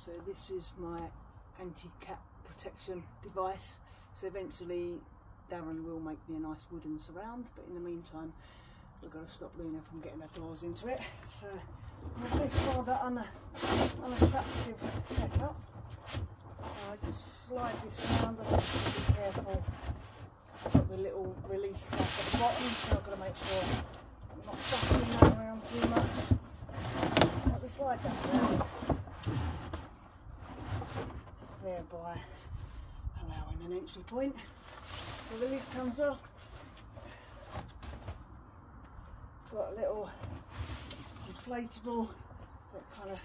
So this is my anti-cat protection device. So eventually Darren will make me a nice wooden surround, but in the meantime we've got to stop Luna from getting her claws into it. So with this rather unattractive setup, I just slide this around. I have to be careful. I've got the little release tab at the bottom, so I've got to make sure I'm not dusting that around too much. Let me slide that around, thereby allowing an entry point. So the lid comes off. Got a little inflatable that kind of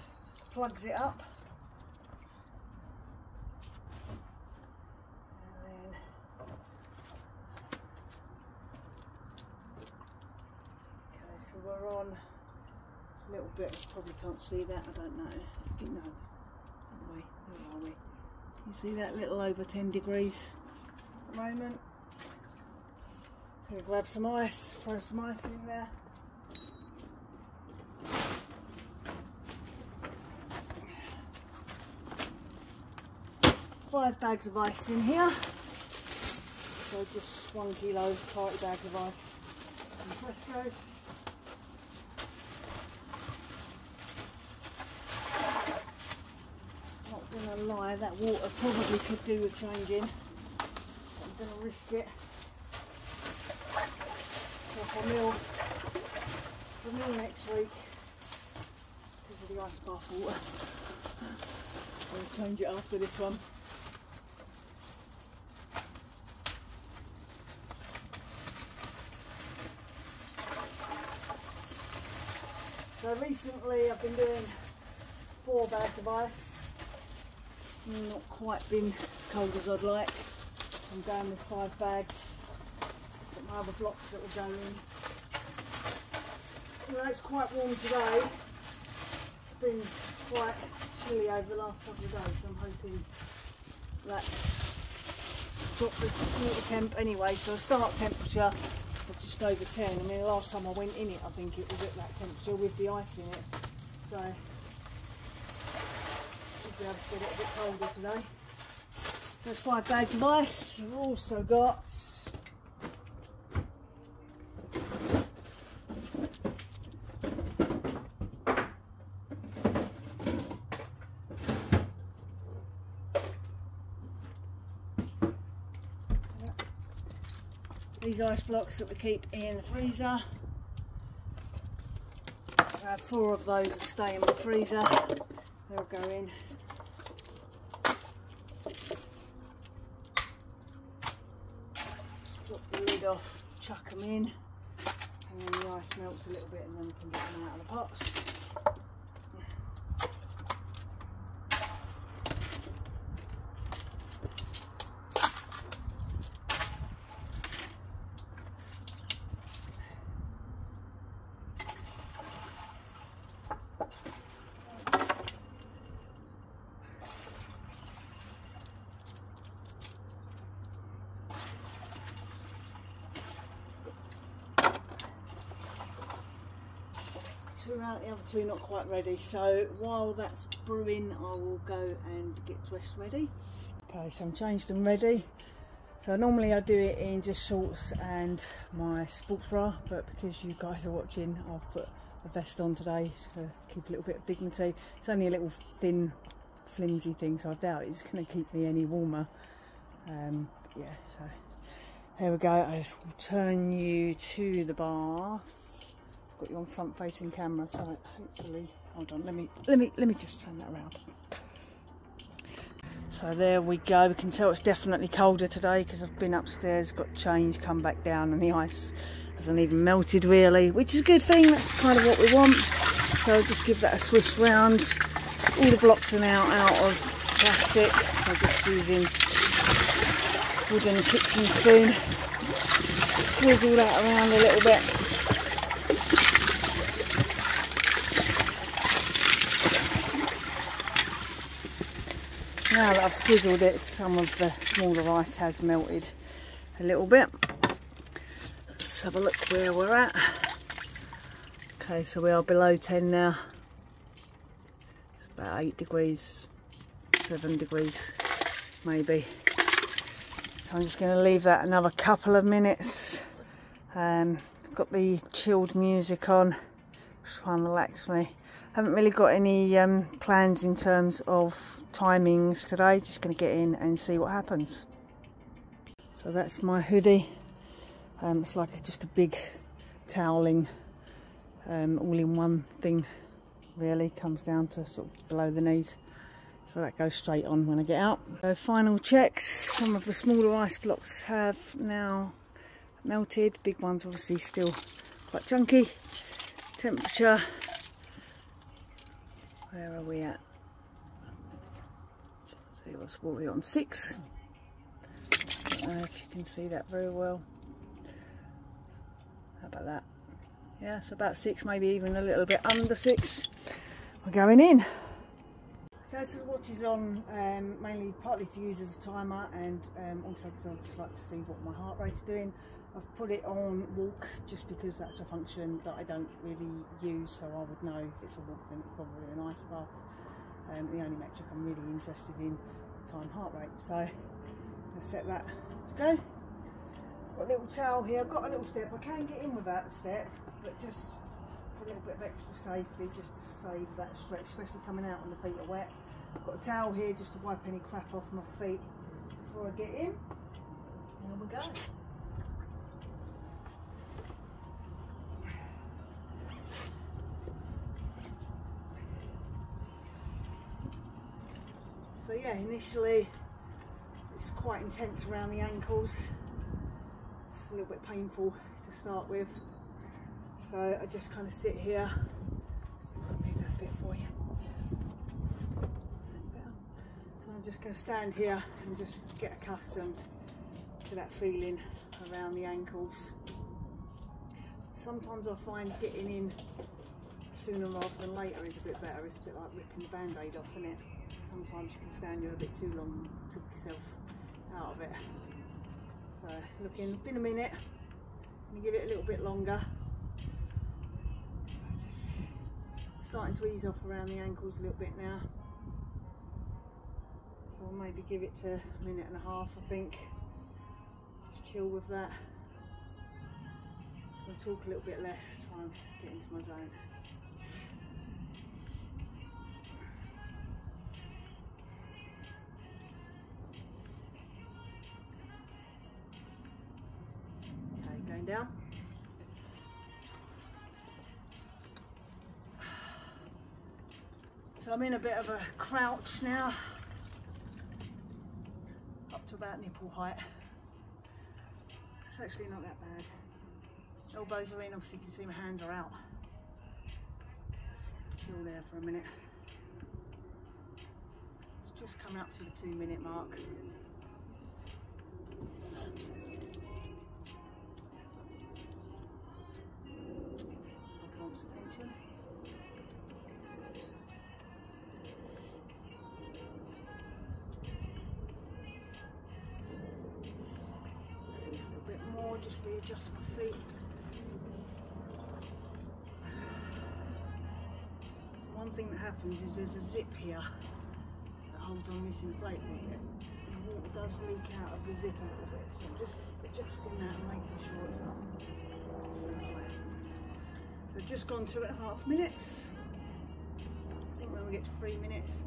plugs it up. And then okay, so we're on a little bit, you probably can't see that, I don't know. No, that way, where are we? You see that little over 10 degrees at the moment. So we'll grab some ice, throw some ice in there. 5 bags of ice in here, so just 1 kilo party bags of ice from Tesco's. Not gonna lie, that water probably could do with changing. I'm gonna risk it. So for meal next week, it's because of the ice bath water. I'll change it after this one. So recently I've been doing 4 bags of ice. Not quite been as cold as I'd like. I'm going with 5 bags. Got my other blocks that will go in. Well, it's quite warm today. It's been quite chilly over the last couple of days, so I'm hoping that's dropped the water temp anyway. So a start temperature of just over 10. I mean, the last time I went in it, I think it was at that temperature with the ice in it. So should be able to get it a bit colder today. There's 5 bags of ice. We've also got these ice blocks that we keep in the freezer. So I have 4 of those that stay in the freezer. They'll go in. Just drop the lid off, chuck them in, and then the ice melts a little bit, and then we can get them out of the pots. Out, the other 2 not quite ready, so while that's brewing I will go and get dressed ready. Okay, so I'm changed and ready. So normally I do it in just shorts and my sports bra, but because you guys are watching, I've put a vest on today to keep a little bit of dignity. It's only a little thin flimsy thing, so I doubt it's going to keep me any warmer. Yeah, so there we go. I will turn you to the bath. Got you on front facing camera, so hopefully, hold on, let me just turn that around. So there we go. We can tell it's definitely colder today because I've been upstairs, got changed, come back down, and the ice hasn't even melted really, which is a good thing. That's kind of what we want. So I'll just give that a swish round. All the blocks are now out of plastic, so just using wooden kitchen spoon. Squizzle that around a little bit. Now that I've swizzled it, some of the smaller ice has melted a little bit. Let's have a look where we're at. Okay, so we are below 10 now. It's about 8 degrees 7 degrees maybe. So I'm just going to leave that another couple of minutes. I've got the chilled music on, try and relax me. Haven't really got any plans in terms of timings today, just going to get in and see what happens. So that's my hoodie. It's like just a big toweling all-in-one thing, really. Comes down to sort of below the knees, so that goes straight on when I get out. So final checks, some of the smaller ice blocks have now melted, big ones obviously still quite chunky. Temperature, where are we at? Let's see what we're on, 6. I don't know if you can see that very well. How about that? Yeah, it's about 6, maybe even a little bit under 6. We're going in. Okay, so the watch is on mainly partly to use as a timer, and also because I just like to see what my heart rate's doing. I've put it on walk just because that's a function that I don't really use, so I would know if it's a walk then it's probably an ice bath. The only metric I'm really interested in, time heart rate. So let's set that to go. Got a little towel here, I've got a little step. I can get in without the step, but just for a little bit of extra safety, just to save that stretch, especially coming out when the feet are wet. I've got a towel here just to wipe any crap off my feet before I get in. Here we go. So yeah, initially it's quite intense around the ankles. It's a little bit painful to start with. So I just kind of sit here. See if I can move that a bit for you. So I'm just going to stand here and just get accustomed to that feeling around the ankles. Sometimes I find getting in sooner rather than later is a bit better. It's a bit like ripping the band-aid off, isn't it? Sometimes you can stand here a bit too long and took yourself out of it. So looking, been a minute, I'm going to give it a little bit longer. Just starting to ease off around the ankles a little bit now. So I'll maybe give it to 1.5 minutes, I think. Just chill with that. Just going to talk a little bit less, try and get into my zone. Going down. So I'm in a bit of a crouch now, up to about nipple height. It's actually not that bad. Elbows are in, obviously you can see my hands are out. Chill there for a minute. It's just come up to the 2-minute mark. Just readjust my feet. So one thing that happens is there's a zip here that holds on this inflate bucket. The water does leak out of the zip a little bit, so I'm just adjusting that and making sure it's up. So just gone 2.5 minutes. I think when we get to 3 minutes,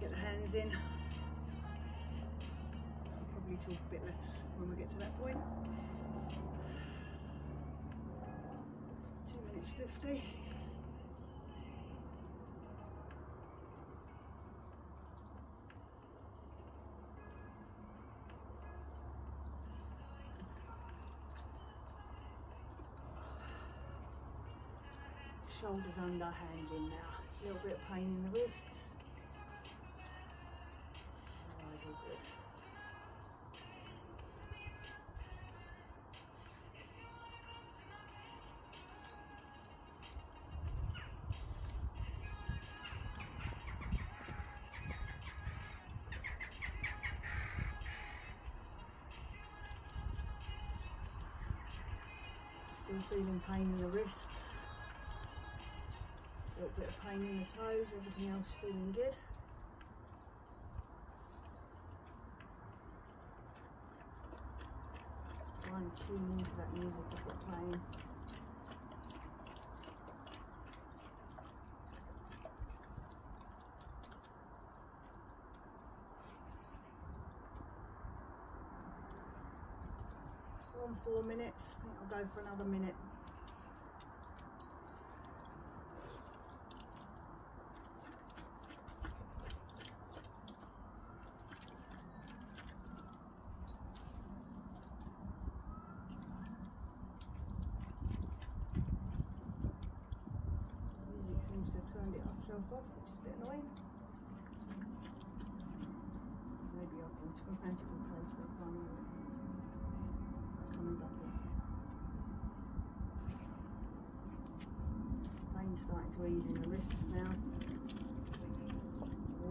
get the hands in. I'll probably talk a bit less when we get to that point. So 2 minutes 50. Shoulders under, hands in now. A little bit of pain in the wrists. Otherwise all good. Still feeling pain in the wrists. A little bit of pain in the toes, everything else feeling good. and tune into that music I've got playing. On 4 minutes, I think I'll go for another minute. Seems to have turned itself off, which is a bit annoying. Maybe I've gone to a magical place for a fun. It's coming back in. Pain's starting to ease in the wrists now.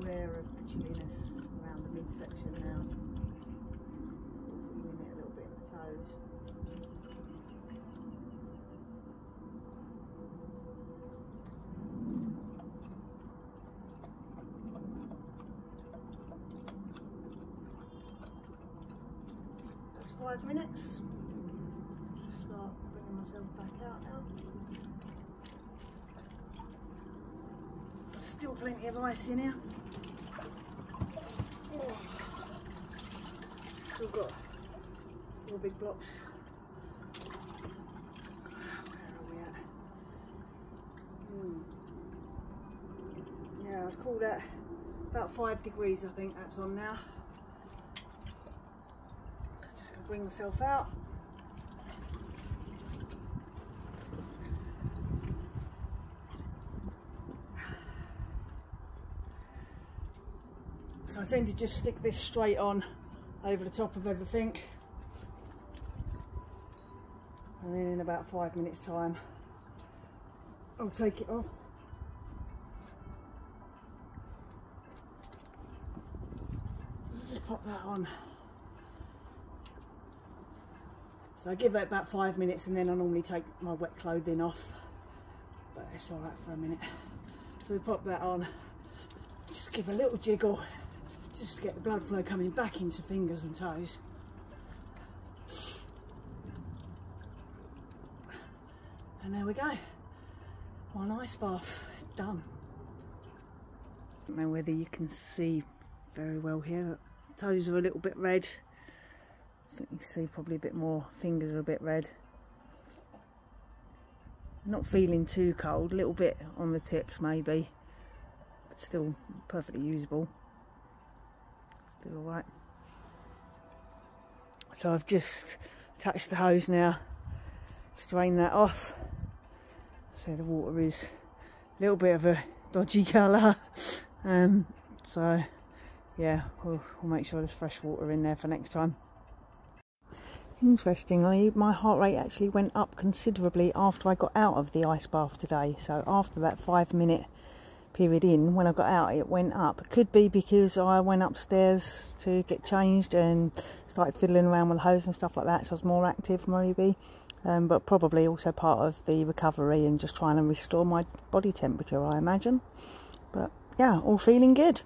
Aware of the chilliness around the midsection now. Still feeling it a little bit in the toes. That's 5 minutes. Just start bringing myself back out now. Still plenty of ice in here. Oh. Still got 4 big blocks. Where are we at? Yeah, I'd call that about 5 degrees, I think that's on now. Just gonna bring myself out. So I tend to just stick this straight on over the top of everything, and then in about 5 minutes time I'll take it off. Just pop that on. So I give that about 5 minutes and then I normally take my wet clothing off, but it's alright for a minute. So we pop that on, just give a little jiggle, just to get the blood flow coming back into fingers and toes. And there we go, one ice bath done. I don't know whether you can see very well here, toes are a little bit red. I think you can see probably a bit more, fingers are a bit red. Not feeling too cold, a little bit on the tips maybe, but still perfectly usable. Still alright. So I've just touched the hose now to drain that off. So the water is a little bit of a dodgy colour. So yeah, we'll make sure there's fresh water in there for next time. Interestingly, my heart rate actually went up considerably after I got out of the ice bath today. So after that 5 minute period in, when I got out it went up. It could be because I went upstairs to get changed and started fiddling around with the hose and stuff like that, so I was more active maybe, but probably also part of the recovery and just trying to restore my body temperature, I imagine. But yeah, all feeling good.